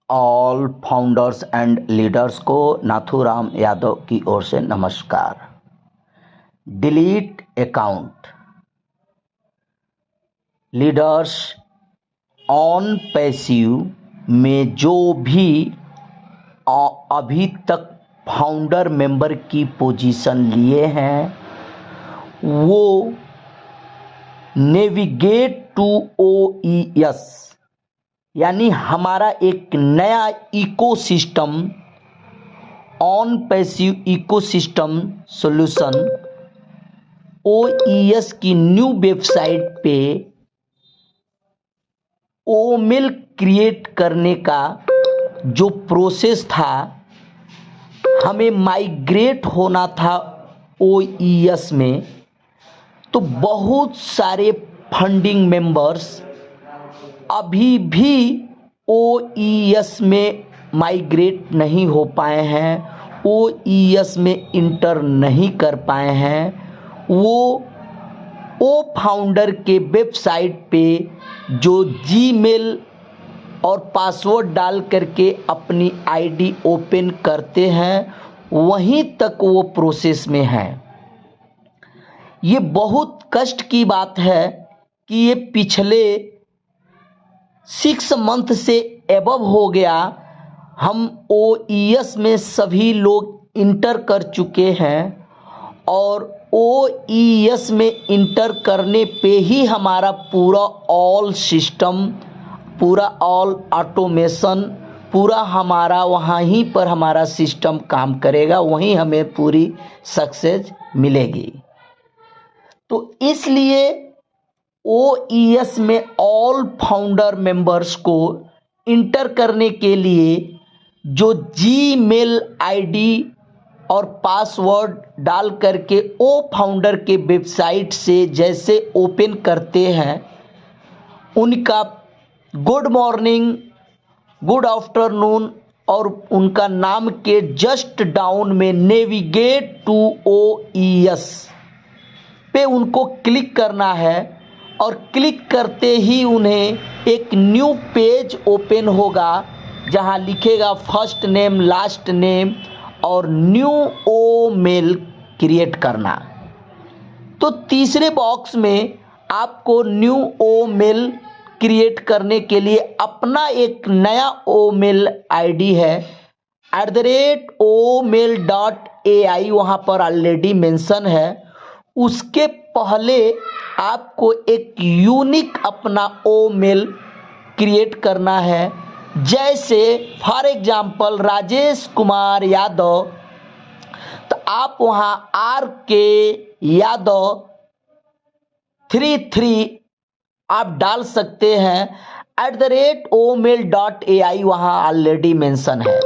All founders and leaders को नाथूराम यादव की ओर से नमस्कार। Delete account leaders on passive में जो भी अभी तक फाउंडर मेंबर की पोजीशन लिए हैं वो नेविगेट टू OES यानी हमारा एक नया ecosystem on passive ecosystem solution OES की न्यू वेबसाइट पे ओमेल क्रिएट करने का जो प्रोसेस था, हमें माइग्रेट होना था OES में। तो बहुत सारे फंडिंग मेंबर्स अभी भी OES में माइग्रेट नहीं हो पाए हैं, OES में इंटर नहीं कर पाए हैं। वो फाउंडर के वेबसाइट पे जो जीमेल और पासवर्ड डाल करके अपनी आईडी ओपन करते हैं, वहीं तक वो प्रोसेस में है। ये बहुत कष्ट की बात है कि ये पिछले 6 मंथ से एबव हो गया। हम OES में सभी लोग इंटर कर चुके हैं और OES में इंटर करने पे ही हमारा पूरा ऑल सिस्टम, पूरा ऑल ऑटोमेशन, पूरा हमारा वहाँ ही पर हमारा सिस्टम काम करेगा, वहीं हमें पूरी सक्सेस मिलेगी। तो इसलिए OES में ऑल फाउंडर मेंबर्स को इंटर करने के लिए जो जीमेल आईडी और पासवर्ड डाल करके ओ फाउंडर के वेबसाइट से जैसे ओपन करते हैं, उनका गुड मॉर्निंग, गुड आफ्टरनून और उनका नाम के जस्ट डाउन में नेविगेट टू OES पे उनको क्लिक करना है और क्लिक करते ही उन्हें एक न्यू पेज ओपन होगा जहां लिखेगा फर्स्ट नेम, लास्ट नेम और न्यू ओमेल क्रिएट करना। तो तीसरे बॉक्स में आपको न्यू ओमेल क्रिएट करने के लिए अपना एक नया ओमेल आईडी है @omail.ai वहाँ पर ऑलरेडी मेंशन है। उसके पहले आपको एक यूनिक अपना ओमेल क्रिएट करना है। जैसे फॉर एग्जाम्पल राजेश कुमार यादव, तो आप वहाँ RK यादव 33 आप डाल सकते हैं। @omail.ai वहाँ ऑलरेडी मेंशन है।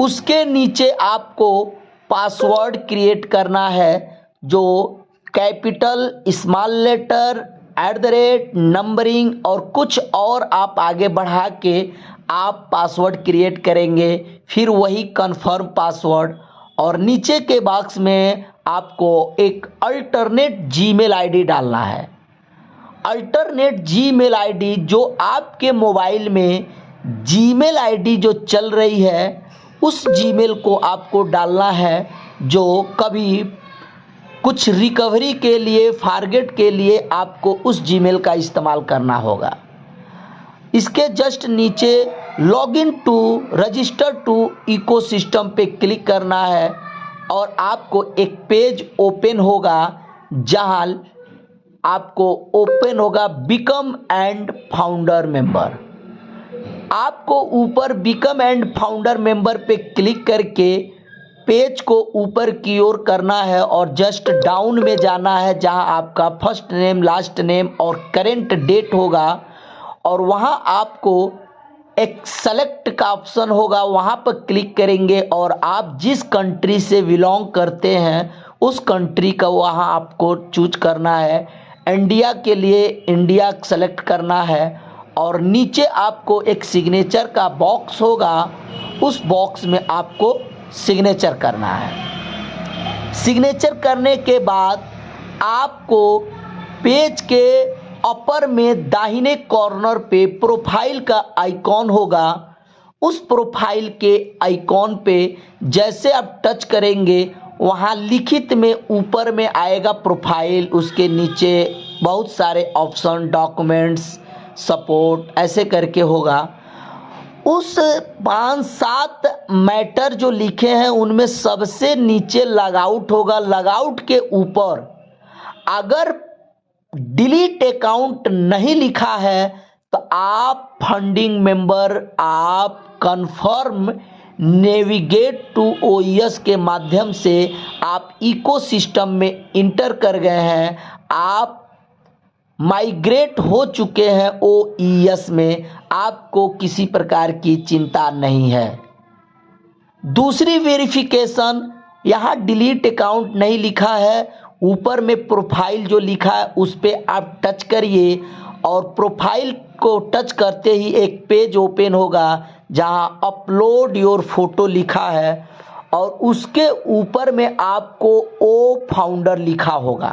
उसके नीचे आपको पासवर्ड क्रिएट करना है जो कैपिटल, स्मॉल लेटर, नंबरिंग और कुछ और आप आगे बढ़ा के आप पासवर्ड क्रिएट करेंगे। फिर वही कंफर्म पासवर्ड और नीचे के बॉक्स में आपको एक अल्टरनेट जीमेल आईडी डालना है। अल्टरनेट जीमेल आईडी जो आपके मोबाइल में जीमेल आईडी जो चल रही है उस जीमेल को आपको डालना है, जो कभी कुछ रिकवरी के लिए, फॉरगेट के लिए आपको उस जीमेल का इस्तेमाल करना होगा। इसके जस्ट नीचे login to register to ecosystem पे क्लिक करना है और आपको एक पेज ओपन होगा जहां आपको ओपन होगा बिकम एंड फाउंडर मेंबर। आपको ऊपर बिकम एंड फाउंडर मेंबर पे क्लिक करके पेज को ऊपर की ओर करना है और जस्ट डाउन में जाना है जहां आपका फर्स्ट नेम, लास्ट नेम और करेंट डेट होगा और वहां आपको एक सेलेक्ट का ऑप्शन होगा, वहां पर क्लिक करेंगे और आप जिस कंट्री से बिलोंग करते हैं उस कंट्री का वहां आपको चूज करना है। इंडिया के लिए इंडिया सेलेक्ट करना है और नीचे आपको एक सिग्नेचर का बॉक्स होगा, उस बॉक्स में आपको सिग्नेचर करना है। सिग्नेचर करने के बाद आपको पेज के अपर में दाहिने कॉर्नर पे प्रोफाइल का आइकॉन होगा, उस प्रोफाइल के आइकॉन पे जैसे आप टच करेंगे वहाँ लिखित में ऊपर में आएगा प्रोफाइल, उसके नीचे बहुत सारे ऑप्शन, डॉक्यूमेंट्स, सपोर्ट, ऐसे करके होगा। उस 5-7 मैटर जो लिखे हैं उनमें सबसे नीचे लॉगआउट होगा। लॉगआउट के ऊपर अगर डिलीट अकाउंट नहीं लिखा है तो आप फंडिंग मेंबर, आप कंफर्म नेविगेट टू ओईएस के माध्यम से आप इकोसिस्टम में इंटर कर गए हैं, आप माइग्रेट हो चुके हैं ओईएस में, आपको किसी प्रकार की चिंता नहीं है। दूसरी वेरिफिकेशन, यहाँ डिलीट अकाउंट नहीं लिखा है, ऊपर में प्रोफाइल जो लिखा है उस पर आप टच करिए और प्रोफाइल को टच करते ही एक पेज ओपन होगा जहां अपलोड योर फोटो लिखा है और उसके ऊपर में आपको ओ फाउंडर लिखा होगा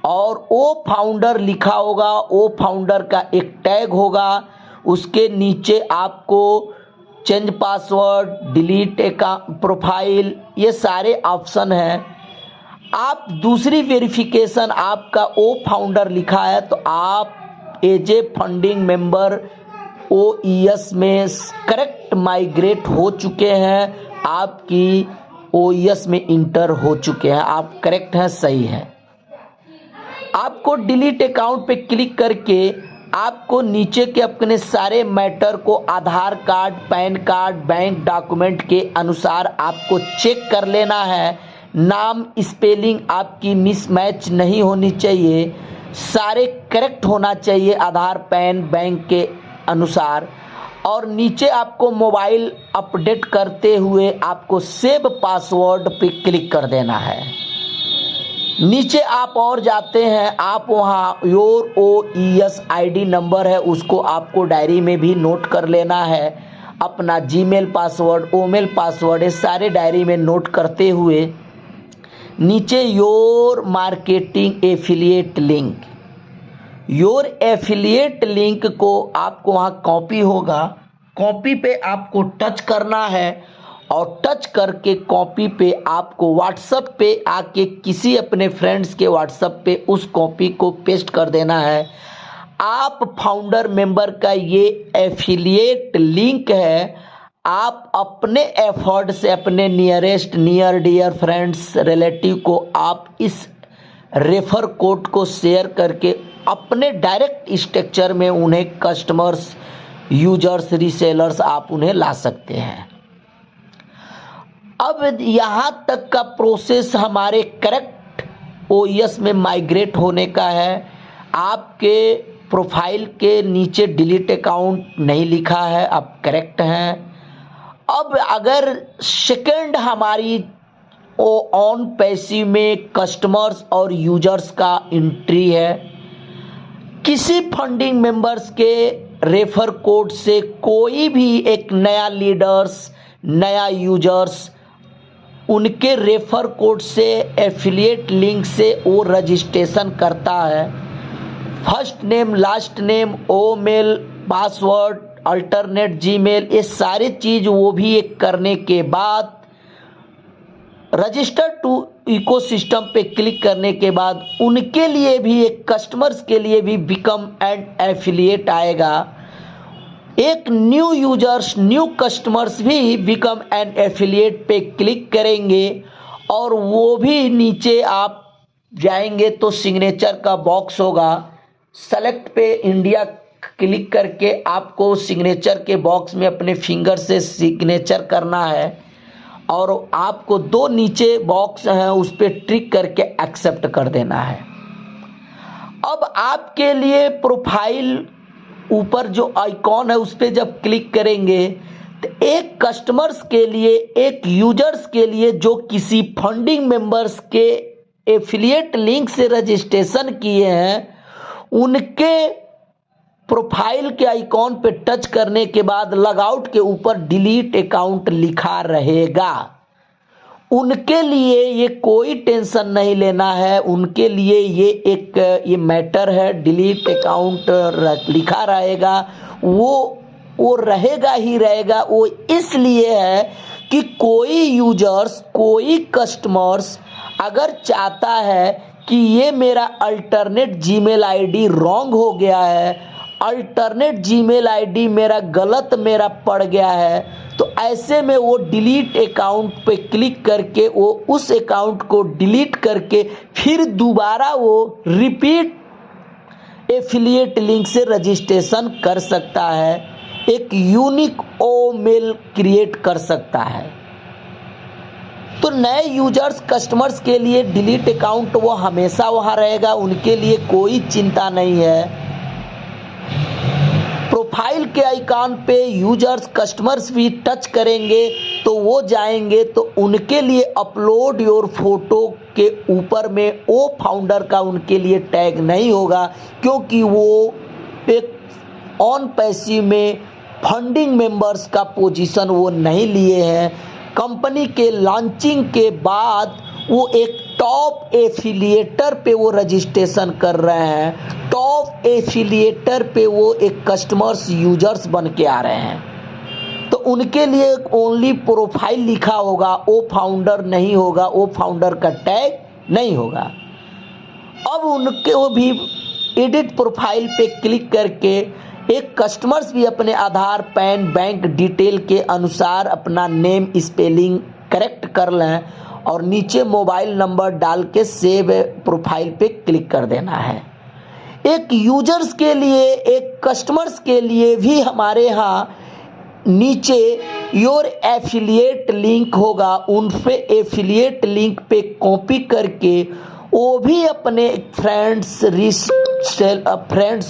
और ओ फाउंडर लिखा होगा, ओ फाउंडर का एक टैग होगा, उसके नीचे आपको चेंज पासवर्ड, डिलीट प्रोफाइल, ये सारे ऑप्शन हैं। आप दूसरी वेरिफिकेशन, आपका ओ फाउंडर लिखा है तो आप as a funding member OES में करेक्ट माइग्रेट हो चुके हैं, आपकी ओईएस में इंटर हो चुके हैं, आप करेक्ट हैं, सही है। आपको डिलीट अकाउंट पे क्लिक करके आपको नीचे के अपने सारे मैटर को Aadhaar card, PAN card, bank document के अनुसार आपको चेक कर लेना है। नाम स्पेलिंग आपकी मिसमैच नहीं होनी चाहिए, सारे करेक्ट होना चाहिए आधार, पैन, बैंक के अनुसार। और नीचे आपको मोबाइल अपडेट करते हुए आपको सेव पासवर्ड पे क्लिक कर देना है। नीचे आप और जाते हैं, आप वहाँ योर ओईएस आईडी नंबर है उसको आपको डायरी में भी नोट कर लेना है। अपना जीमेल पासवर्ड, ओमेल पासवर्ड, ये सारे डायरी में नोट करते हुए नीचे your marketing affiliate link, your affiliate link को आपको वहाँ कॉपी होगा, कॉपी पे आपको टच करना है और टच करके कॉपी पे आपको व्हाट्सएप पे आके किसी अपने फ्रेंड्स के व्हाट्सएप पे उस कॉपी को पेस्ट कर देना है। आप फाउंडर मेंबर का ये एफिलिएट लिंक है, आप अपने एफर्ट से अपने nearest, near dear friends, relative को आप इस रेफर कोड को शेयर करके अपने डायरेक्ट स्ट्रक्चर में उन्हें कस्टमर्स, यूजर्स, रीसेलर्स आप उन्हें ला सकते हैं। अब यहाँ तक का प्रोसेस हमारे करेक्ट ओईएस में माइग्रेट होने का है। आपके प्रोफाइल के नीचे डिलीट अकाउंट नहीं लिखा है, आप करेक्ट हैं। अब अगर सेकंड हमारी ऑन पैसिव में कस्टमर्स और यूजर्स का एंट्री है, किसी फंडिंग मेंबर्स के रेफर कोड से कोई भी एक नया लीडर्स, नया यूजर्स, उनके रेफर कोड से एफिलिएट लिंक से वो रजिस्ट्रेशन करता है। First name, last name, ओमेल, password, alternate Gmail, ये सारी चीज़ वो भी एक करने के बाद रजिस्टर टू इकोसिस्टम पे क्लिक करने के बाद उनके लिए भी, एक कस्टमर्स के लिए भी बिकम एंड एफिलिएट आएगा। एक न्यू यूजर्स, न्यू कस्टमर्स भी बिकम एंड एफिलिएट पे क्लिक करेंगे और वो भी नीचे आप जाएंगे तो सिग्नेचर का बॉक्स होगा, सेलेक्ट पे इंडिया क्लिक करके आपको सिग्नेचर के बॉक्स में अपने फिंगर से सिग्नेचर करना है और आपको दो नीचे बॉक्स हैं उस पर ट्रिक करके एक्सेप्ट कर देना है। अब आपके लिए प्रोफाइल ऊपर जो आइकॉन है उस पर जब क्लिक करेंगे तो एक कस्टमर्स के लिए, एक यूजर्स के लिए जो किसी फंडिंग मेंबर्स के एफिलिएट लिंक से रजिस्ट्रेशन किए हैं, उनके प्रोफाइल के आइकॉन पे टच करने के बाद लॉगआउट के ऊपर डिलीट अकाउंट लिखा रहेगा। उनके लिए ये कोई टेंशन नहीं लेना है, उनके लिए ये मैटर है, डिलीट अकाउंट लिखा रहेगा, वो वो रहेगा ही रहेगा। वो इसलिए है कि कोई यूजर्स, कोई कस्टमर्स अगर चाहता है कि ये मेरा अल्टरनेट जीमेल आईडी रॉन्ग हो गया है, अल्टरनेट जीमेल आईडी मेरा गलत मेरा पड़ गया है, तो ऐसे में वो डिलीट अकाउंट पे क्लिक करके वो उस अकाउंट को डिलीट करके फिर दोबारा वो रिपीट एफिलिएट लिंक से रजिस्ट्रेशन कर सकता है, एक यूनिक ओ मेल क्रिएट कर सकता है। तो नए यूजर्स कस्टमर्स के लिए डिलीट अकाउंट वो हमेशा वहाँ रहेगा, उनके लिए कोई चिंता नहीं है। प्रोफाइल के आइकॉन पे यूजर्स कस्टमर्स भी टच करेंगे तो वो जाएंगे तो उनके लिए अपलोड योर फोटो के ऊपर में ओ फाउंडर का उनके लिए टैग नहीं होगा, क्योंकि वो एक ऑन पैसिव में फंडिंग मेंबर्स का पोजीशन वो नहीं लिए हैं। कंपनी के लॉन्चिंग के बाद वो एक टॉप एफिलिएटर पे वो रजिस्ट्रेशन कर रहे हैं, टॉप एफिलिएटर पे वो एक कस्टमर्स यूजर्स बन के आ रहे हैं। तो उनके लिए ओनली प्रोफाइल लिखा होगा, ओ फाउंडर नहीं होगा, ओ फाउंडर का टैग नहीं होगा। अब उनके वो भी एडिट प्रोफाइल पे क्लिक करके एक कस्टमर्स भी अपने आधार, पैन, बैंक डिटेल के अनुसार अपना नेम स्पेलिंग करेक्ट कर लें और नीचे मोबाइल नंबर डाल के सेव प्रोफाइल पे क्लिक कर देना है। एक यूजर्स के लिए, एक कस्टमर्स के लिए भी हमारे यहाँ नीचे योर एफिलिएट लिंक होगा, उन पे एफिलिएट लिंक पे कॉपी करके वो भी अपने फ्रेंड्स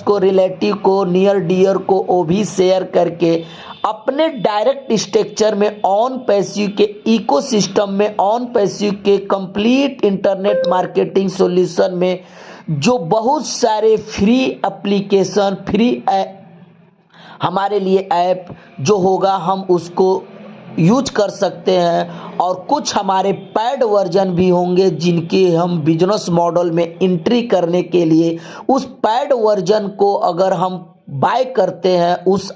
को, रिलेटिव को, नियर डियर को वो भी शेयर करके अपने डायरेक्ट स्ट्रक्चर में ऑन पैसिव के इकोसिस्टम में, ऑन पैसिव के कंप्लीट इंटरनेट मार्केटिंग सॉल्यूशन में जो बहुत सारे फ्री एप्लीकेशन, फ्री हमारे लिए ऐप जो होगा हम उसको यूज कर सकते हैं। और कुछ हमारे पेड वर्जन भी होंगे जिनके हम बिजनेस मॉडल में एंट्री करने के लिए उस पेड वर्जन को अगर हम बाय करते हैं, उस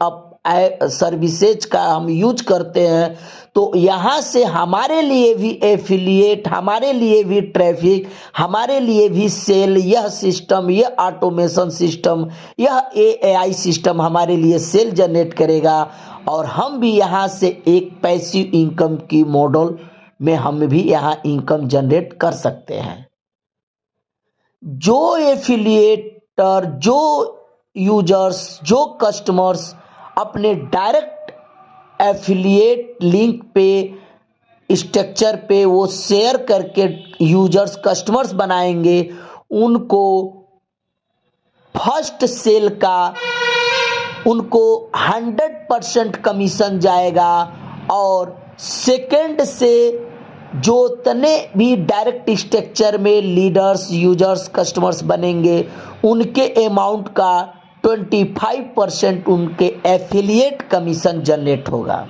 सर्विसेज का हम यूज करते हैं, तो यहाँ से हमारे लिए भी एफिलिएट, हमारे लिए भी ट्रैफिक, हमारे लिए भी सेल, यह सिस्टम, यह ऑटोमेशन सिस्टम, यह एआई सिस्टम हमारे लिए सेल जनरेट करेगा और हम भी यहाँ से एक पैसिव इनकम की मॉडल में हम भी यहाँ इनकम जनरेट कर सकते हैं। जो एफिलिएटर, जो यूजर्स, जो कस्टमर्स अपने डायरेक्ट एफिलिएट लिंक पे स्ट्रक्चर पे वो शेयर करके यूजर्स कस्टमर्स बनाएंगे, उनको फर्स्ट सेल का उनको 100% कमीशन जाएगा और सेकंड से जो तने भी डायरेक्ट स्ट्रक्चर में लीडर्स, यूजर्स, कस्टमर्स बनेंगे उनके अमाउंट का 25% उनके एफिलिएट कमीशन जनरेट होगा।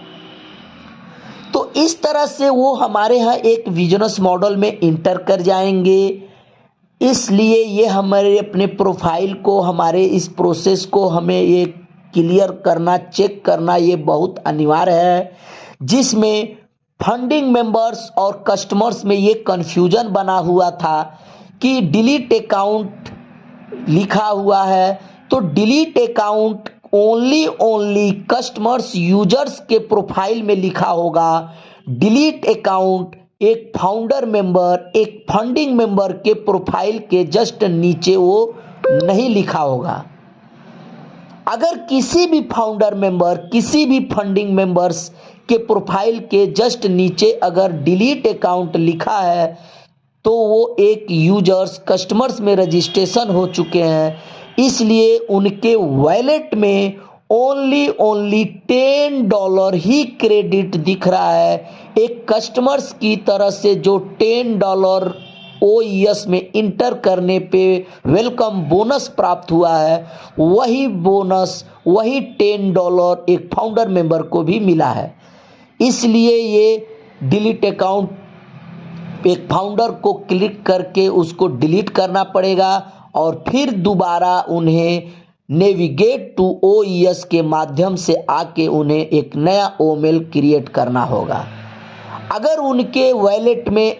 तो इस तरह से वो हमारे यहाँ एक बिजनेस मॉडल में इंटर कर जाएंगे। इसलिए ये हमारे अपने प्रोफाइल को, हमारे इस प्रोसेस को हमें ये क्लियर करना, चेक करना ये बहुत अनिवार्य है, जिसमें फंडिंग मेंबर्स और कस्टमर्स में ये कन्फ्यूजन बना हुआ था कि डिलीट अकाउंट लिखा हुआ है तो delete account only customers, users के प्रोफाइल में लिखा होगा। डिलीट अकाउंट एक फाउंडर मेंबर, एक फंडिंग मेंबर के प्रोफाइल के जस्ट नीचे वो नहीं लिखा होगा। अगर किसी भी फाउंडर मेंबर, किसी भी फंडिंग मेंबर्स के प्रोफाइल के जस्ट नीचे अगर डिलीट अकाउंट लिखा है तो वो एक यूजर्स, कस्टमर्स में रजिस्ट्रेशन हो चुके हैं, इसलिए उनके वॉलेट में ओनली $10 ही क्रेडिट दिख रहा है। एक कस्टमर्स की तरह से जो $10 OES में इंटर करने पे वेलकम बोनस प्राप्त हुआ है, वही बोनस, वही $10 एक फाउंडर मेंबर को भी मिला है। इसलिए ये डिलीट अकाउंट एक फाउंडर को क्लिक करके उसको डिलीट करना पड़ेगा और फिर दोबारा उन्हें नेविगेट टू OES के माध्यम से आके उन्हें एक नया ओमेल क्रिएट करना होगा। अगर उनके वॉलेट में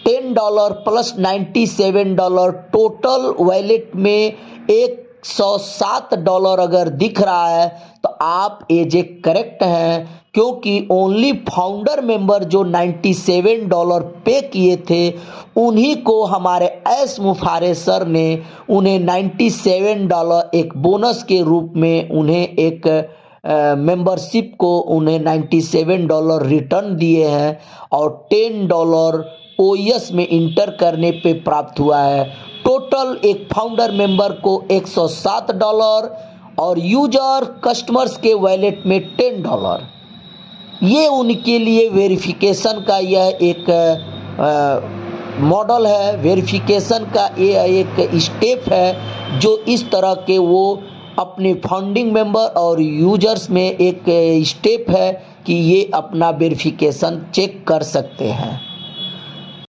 $10 प्लस $97 टोटल वॉलेट में $107 अगर दिख रहा है तो आप एज ए करेक्ट हैं, क्योंकि ओनली फाउंडर मेंबर जो $97 पे किए थे उन्हीं को हमारे एस मुफारे सर ने उन्हें $97 एक बोनस के रूप में उन्हें एक मेंबरशिप को उन्हें $97 रिटर्न दिए हैं और $10 OES में इंटर करने पे प्राप्त हुआ है। टोटल एक फाउंडर मेंबर को $107 और यूजर कस्टमर्स के वॉलेट में $10। ये उनके लिए वेरिफिकेशन का यह एक मॉडल है, वेरिफिकेशन का ये एक स्टेप है जो इस तरह के वो अपने फाउंडिंग मेंबर और यूजर्स में एक स्टेप है कि ये अपना वेरिफिकेशन चेक कर सकते हैं।